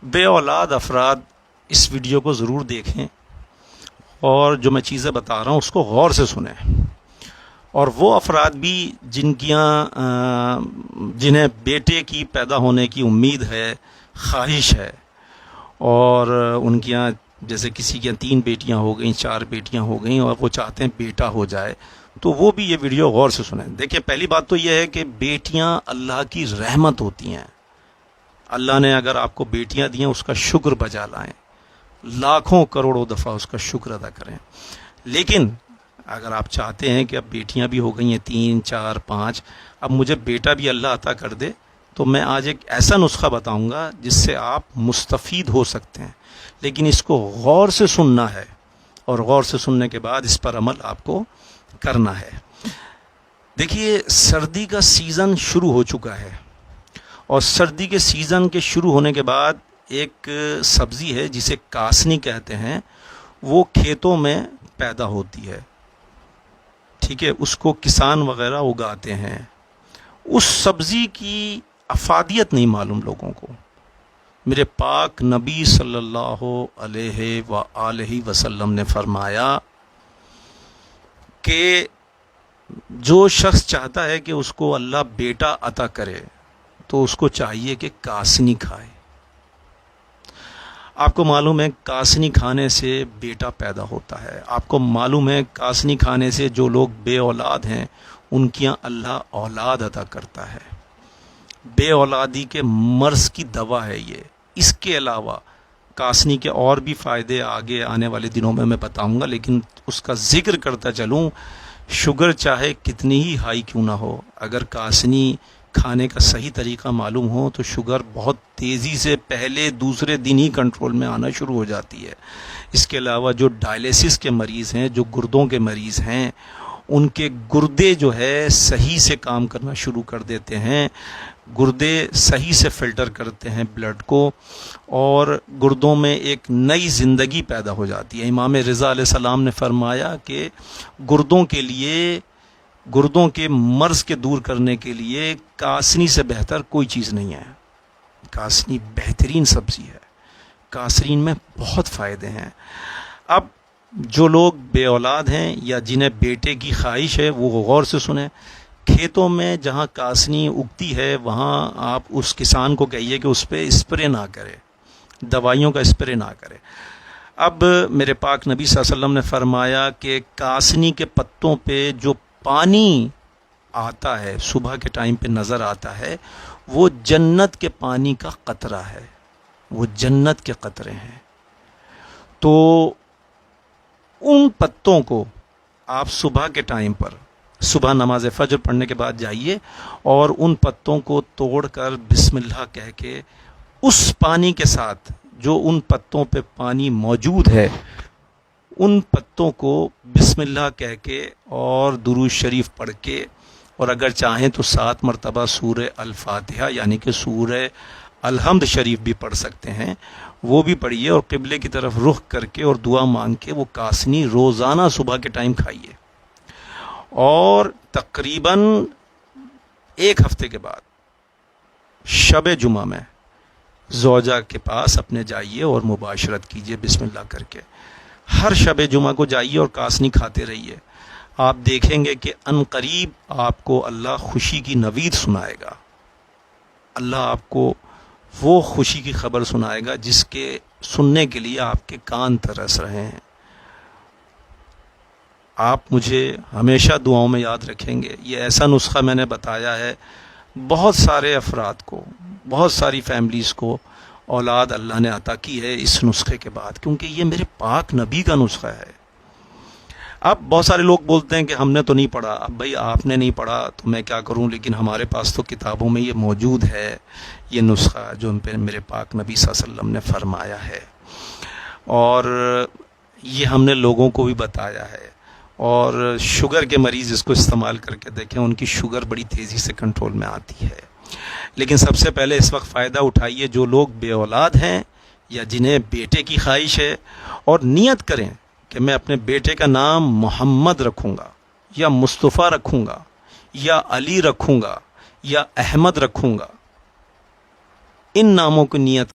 بے اولاد افراد اس ویڈیو کو ضرور دیکھیں اور جو میں چیزیں بتا رہا ہوں اس کو غور سے سنیں، اور وہ افراد بھی جنہیں بیٹے کی پیدا ہونے کی امید ہے، خواہش ہے، اور ان کے یہاں جیسے کسی کے 3 بیٹیاں ہو گئیں، 4 بیٹیاں ہو گئیں اور وہ چاہتے ہیں بیٹا ہو جائے، تو وہ بھی یہ ویڈیو غور سے سنیں۔ دیکھیں، پہلی بات تو یہ ہے کہ بیٹیاں اللہ کی رحمت ہوتی ہیں۔ اللہ نے اگر آپ کو بیٹیاں دی ہیں اس کا شکر بجا لائیں، لاکھوں کروڑوں دفعہ اس کا شکر ادا کریں۔ لیکن اگر آپ چاہتے ہیں کہ اب بیٹیاں بھی ہو گئی ہیں 3 4 5، اب مجھے بیٹا بھی اللہ عطا کر دے، تو میں آج ایک ایسا نسخہ بتاؤں گا جس سے آپ مستفید ہو سکتے ہیں، لیکن اس کو غور سے سننا ہے، اور غور سے سننے کے بعد اس پر عمل آپ کو کرنا ہے۔ دیکھیے، سردی کا سیزن شروع ہو چکا ہے، اور سردی کے سیزن کے شروع ہونے کے بعد ایک سبزی ہے جسے کاسنی کہتے ہیں، وہ کھیتوں میں پیدا ہوتی ہے، ٹھیک ہے، اس کو کسان وغیرہ اگاتے ہیں۔ اس سبزی کی افادیت نہیں معلوم لوگوں کو۔ میرے پاک نبی صلی اللہ علیہ وآلہ وسلم نے فرمایا کہ جو شخص چاہتا ہے کہ اس کو اللہ بیٹا عطا کرے تو اس کو چاہیے کہ کاسنی کھائے۔ آپ کو معلوم ہے کاسنی کھانے سے بیٹا پیدا ہوتا ہے۔ آپ کو معلوم ہے کاسنی کھانے سے جو لوگ بے اولاد ہیں ان کی اللہ اولاد عطا کرتا ہے۔ بے اولادی کے مرض کی دوا ہے یہ۔ اس کے علاوہ کاسنی کے اور بھی فائدے آگے آنے والے دنوں میں بتاؤں گا، لیکن اس کا ذکر کرتا چلوں، شوگر چاہے کتنی ہی ہائی کیوں نہ ہو، اگر کاسنی کھانے کا صحیح طریقہ معلوم ہو تو شوگر بہت تیزی سے پہلے دوسرے دن ہی کنٹرول میں آنا شروع ہو جاتی ہے۔ اس کے علاوہ جو ڈائلیسس کے مریض ہیں، جو گردوں کے مریض ہیں، ان کے گردے جو ہے صحیح سے کام کرنا شروع کر دیتے ہیں، گردے صحیح سے فلٹر کرتے ہیں بلڈ کو، اور گردوں میں ایک نئی زندگی پیدا ہو جاتی ہے۔ امام رضا علیہ السلام نے فرمایا کہ گردوں کے مرض کے دور کرنے کے لیے کاسنی سے بہتر کوئی چیز نہیں ہے۔ کاسنی بہترین سبزی ہے، کاسنی میں بہت فائدے ہیں۔ اب جو لوگ بے اولاد ہیں یا جنہیں بیٹے کی خواہش ہے وہ غور سے سنیں۔ کھیتوں میں جہاں کاسنی اگتی ہے وہاں آپ اس کسان کو کہیے کہ اس پہ اسپرے نہ کرے، دوائیوں کا اسپرے نہ کرے۔ اب میرے پاک نبی صلی اللہ علیہ وسلم نے فرمایا کہ کاسنی کے پتوں پہ جو پانی آتا ہے، صبح کے ٹائم پہ نظر آتا ہے، وہ جنت کے پانی کا قطرہ ہے، وہ جنت کے قطرے ہیں۔ تو ان پتوں کو آپ صبح کے ٹائم پر، صبح نماز فجر پڑھنے کے بعد جائیے اور ان پتوں کو توڑ کر بسم اللہ کہہ کے اس پانی کے ساتھ جو ان پتوں پہ پانی موجود ہے، ان پتوں کو بسم اللہ کہہ کے اور درود شریف پڑھ کے، اور اگر چاہیں تو 7 مرتبہ سورہ الفاتحہ یعنی کہ سورہ الحمد شریف بھی پڑھ سکتے ہیں، وہ بھی پڑھیے، اور قبلے کی طرف رخ کر کے اور دعا مانگ کے وہ کاسنی روزانہ صبح کے ٹائم کھائیے، اور تقریباً 1 ہفتے کے بعد شب جمعہ میں زوجہ کے پاس اپنے جائیے اور مباشرت کیجیے بسم اللہ کر کے۔ ہر شب جمعہ کو جائیے اور کاسنی کھاتے رہیے، آپ دیکھیں گے کہ ان قریب آپ کو اللہ خوشی کی نوید سنائے گا۔ اللہ آپ کو وہ خوشی کی خبر سنائے گا جس کے سننے کے لیے آپ کے کان ترس رہے ہیں۔ آپ مجھے ہمیشہ دعاؤں میں یاد رکھیں گے۔ یہ ایسا نسخہ میں نے بتایا ہے، بہت سارے افراد کو، بہت ساری فیملیز کو اولاد اللہ نے عطا کی ہے اس نسخے کے بعد، کیونکہ یہ میرے پاک نبی کا نسخہ ہے۔ اب بہت سارے لوگ بولتے ہیں کہ ہم نے تو نہیں پڑھا۔ اب بھائی آپ نے نہیں پڑھا تو میں کیا کروں، لیکن ہمارے پاس تو کتابوں میں یہ موجود ہے، یہ نسخہ جو میرے پاک نبی صلی اللہ علیہ وسلم نے فرمایا ہے، اور یہ ہم نے لوگوں کو بھی بتایا ہے۔ اور شوگر کے مریض اس کو استعمال کر کے دیکھیں، ان کی شوگر بڑی تیزی سے کنٹرول میں آتی ہے۔ لیکن سب سے پہلے اس وقت فائدہ اٹھائیے جو لوگ بے اولاد ہیں یا جنہیں بیٹے کی خواہش ہے، اور نیت کریں کہ میں اپنے بیٹے کا نام محمد رکھوں گا، یا مصطفیٰ رکھوں گا، یا علی رکھوں گا، یا احمد رکھوں گا۔ ان ناموں کو نیت